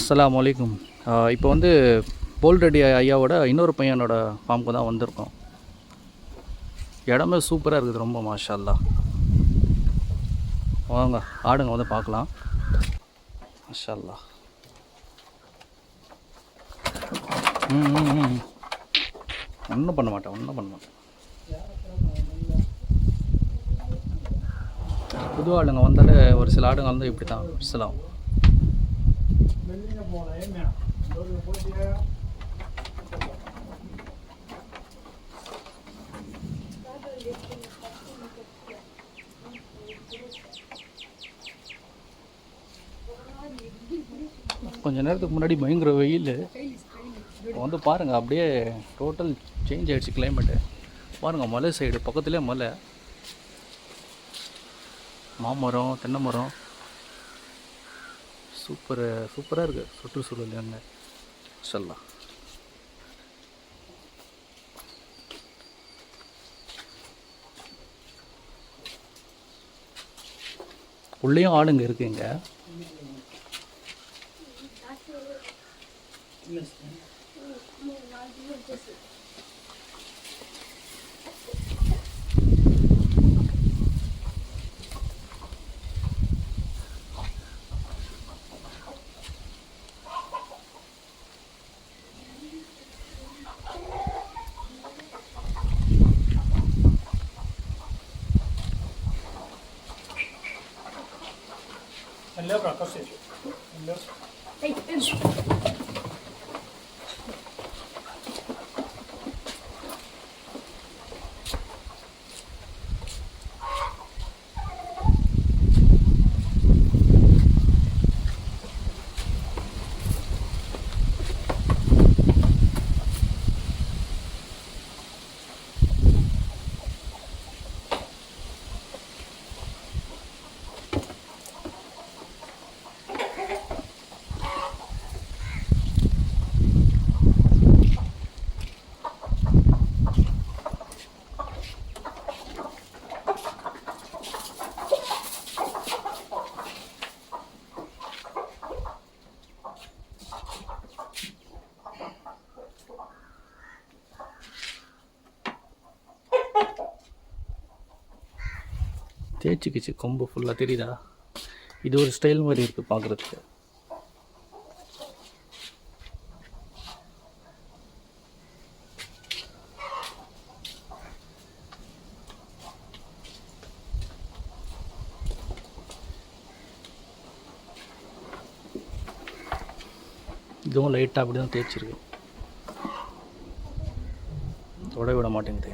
அஸ்ஸலாமு அலைக்கும். இப்போ வந்து போல் ரெட்டி ஐயாவோட இன்னொரு பையனோட ஃபார்முக்கு தான் வந்திருக்கோம். இடமே சூப்பராக இருக்குது, ரொம்ப மாஷா அல்லாஹ். வாங்க ஆடுங்க வந்து பார்க்கலாம். மாஷா அல்லாஹ். ஒன்றும் பண்ண மாட்டேன். புது ஆடுங்க வந்தாலே ஒரு சில ஆடுங்க வந்து இப்படி தான் விசலாம். கொஞ்ச நேரத்துக்கு முன்னாடி பயங்கர வெயில், வந்து பாருங்கள் அப்படியே டோட்டல் சேஞ்ச் ஆகிடுச்சு கிளைமேட்டு. பாருங்கள் மலை சைடு பக்கத்துலேயே மலை, மாமரம், தென்னை மரம், சூப்பராக இருக்குது சுற்றுச்சூழல் அங்கே சொல்லலாம். உள்ளேயும் ஆளுங்க இருக்குங்க. தேய்ச்சிக்கிச்சு கொம்பு ஃபுல்லாக, தெரியுதா? இது ஒரு ஸ்டைல் மாதிரி இருக்குது பார்க்குறதுக்கு. இதுவும் லைட்டாக அப்படி தான் தேய்ச்சிருக்கு, தொட விட மாட்டேங்குது.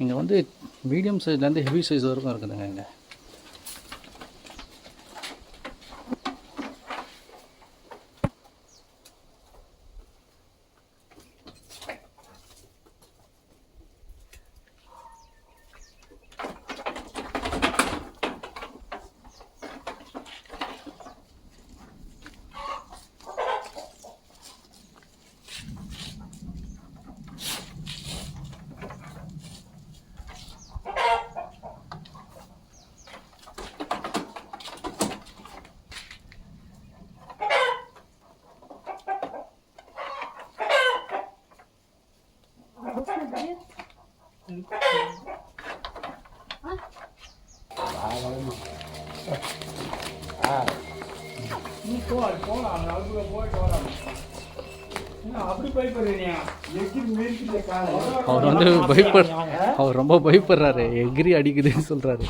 இங்கே வந்து மீடியம் சைஸ்லேருந்து ஹெவி சைஸ் வரைக்கும் இருக்குதுங்க. இங்கே அவர் வந்து அவர் ரொம்ப பயப்படுறாரு, எகிரி அடிக்குதுன்னு சொல்கிறாரு.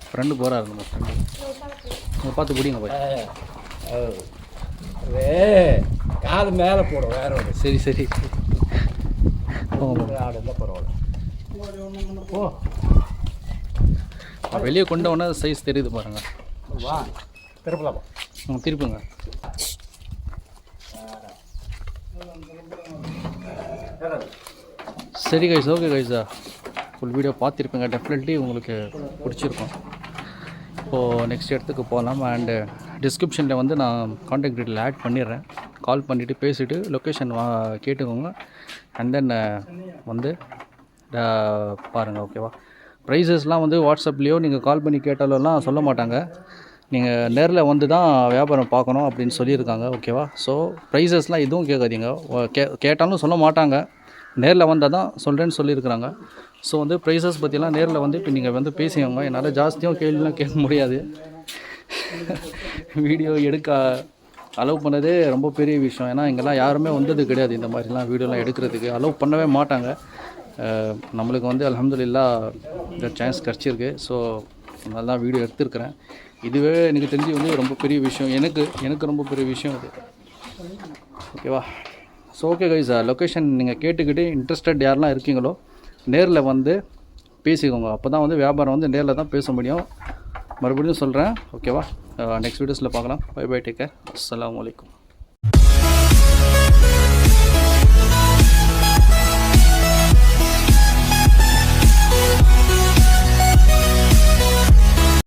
ஃப்ரெண்டு போகிறாரு, நம்ம ஃப்ரெண்டு பார்த்து பிடிங்க போய். காது மேலே போடும் வேற ஒரு. சரி ஆடுல பரவாயில்ல. வெளியே கொண்டவொன்னே சைஸ் தெரியுது பாருங்கள். வா திருப்பலாமா திருப்புங்க. சரி கைஸ், ஓகே கைஸா, ஃபுல் வீடியோ பார்த்துருப்பேங்க. டெஃபினெட்லி உங்களுக்கு பிடிச்சிருக்கும். இப்போது நெக்ஸ்ட் இடத்துக்கு போகலாம். அண்டு டிஸ்கிரிப்ஷனில் வந்து நான் கான்டாக்ட் டீட்டெயில் ஆட் பண்ணிடுறேன். கால் பண்ணிவிட்டு பேசிவிட்டு லொக்கேஷன் கேட்டுக்கோங்க. அண்ட் தென் வந்து பாருங்கள். ஓகேவா? ப்ரைஸஸ்லாம் வந்து வாட்ஸ்அப்லேயோ நீங்கள் கால் பண்ணி கேட்டாலெல்லாம் சொல்ல மாட்டாங்க. நீங்கள் நேரில் வந்து தான் வியாபாரம் பார்க்கணும் அப்படின்னு சொல்லியிருக்காங்க. ஓகேவா? ஸோ ப்ரைஸஸ்லாம் எதுவும் கேட்காதீங்க. கேட்டாலும் சொல்ல மாட்டாங்க. நேரில் வந்தால் தான் சொல்கிறேன்னு சொல்லியிருக்கிறாங்க. ஸோ வந்து ப்ரைஸஸ் பற்றிலாம் நேரில் வந்து இப்போ நீங்கள் வந்து பேசிக்கோங்க. என்னால் ஜாஸ்தியும் கேள்விலாம் கேட்க முடியாது. வீடியோ எடுக்க அலோவ் பண்ணதே ரொம்ப பெரிய விஷயம். ஏன்னா இங்கெல்லாம் யாருமே வந்தது கிடையாது. இந்த மாதிரிலாம் வீடியோலாம் எடுக்கிறதுக்கு அலோவ் பண்ணவே மாட்டாங்க. நம்மளுக்கு வந்து அல்ஹம்துலில்லாஹ் இந்த சான்ஸ் கிடச்சிருக்கு. ஸோ நல்லா வீடியோ எடுத்துருக்கிறேன். இதுவே எனக்கு தெரிஞ்சு வந்து ரொம்ப பெரிய விஷயம். எனக்கு ரொம்ப பெரிய விஷயம் அது. ஓகேவா? ஸோ ஓகே கைஸ், லொக்கேஷன் நீங்கள் கேட்டுக்கிட்டு இன்ட்ரெஸ்டட் யாரெல்லாம் இருக்கீங்களோ நேரில் வந்து பேசிக்கோங்க. அப்போ தான் வந்து வியாபாரம் வந்து நேரில் தான் பேச முடியும். மறுபடியும் சொல்கிறேன். ஓகேவா? நெக்ஸ்ட் வீடியோஸில் பார்க்கலாம். Bye bye, take care. அஸ்ஸலாமு அலைக்கும்.